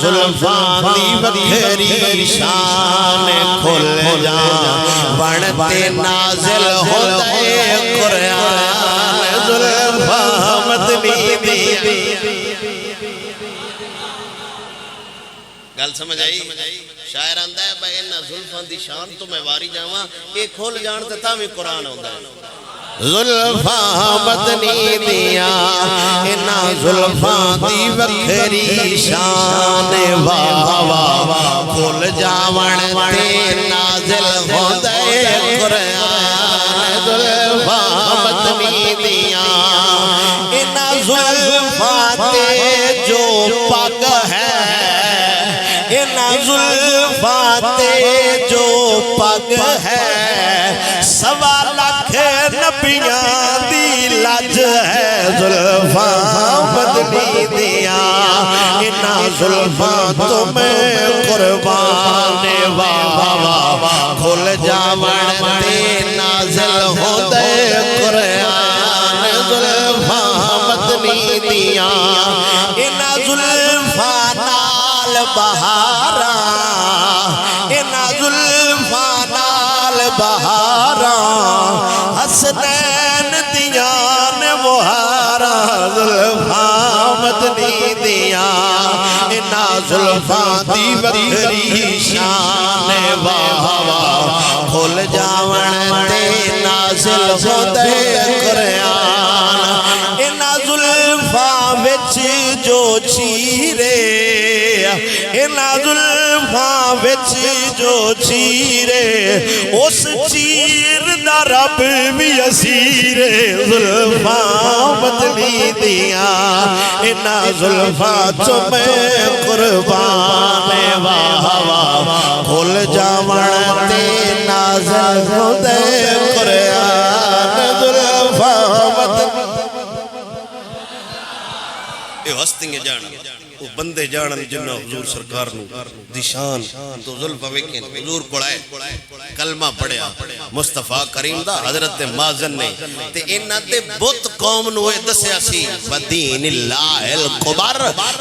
زلفاں دی وکھری شان کھل جا بڑھتے نازل ہوتے قرآن زلفاں مدنی دیاں گل سمجھ آئی شاعر آندہ ہے بھائی انہا زلفاں دی شان تو میں واری جاواں ایک کھول جانتے تھا میں قرآن ہوندہ ہے زلفاں مدنی دیاں انہا زلفاں دی وکھری شان واہ واہ کھول جاون تے نازل ہوندے قرآن زلفاں مدنی دیاں انہا زلفاں تے جو پگ ہے انہا زلفاں تے جو پگ ہے سوا لکھ نبیاں دی لج ہے زلفاں مدنی دیاں انہا زلفاں تمہیں قربان واہ واہ کھل جاون تے نازل ہوندے قرآن زلفاں مدنی دیاں انہا زلفاں نال بہاراں انہا زلفاں نال بہاراں حسنین دیاں مہاراں زلفاں مدنی دیاں انہا زلفاں دی وکھری شان واہ واہ کھل جاون تے نازل ہوندے قرآن انہا زلفاں وچ جو چیرے انہا زلفاں وچ جو چیرے اس چیر دا رب بھی اسیر زلفاں مدنی دیاں انہا زلفاں تمہیں قربان واہ واہ کھل جاون تے نازل ہوندے قرآن زلفاں مدنی اے ہستیں جانا وہ بندے جانن جنہ حضور سرکار نو دی شان تو زلفہ ویکھیں حضور پڑھائے کلمہ پڑھیا مصطفیٰ کریم دا حضرت مازن نے تے انہ تے بت قوم نو دسیا سی ودین اللہ القبر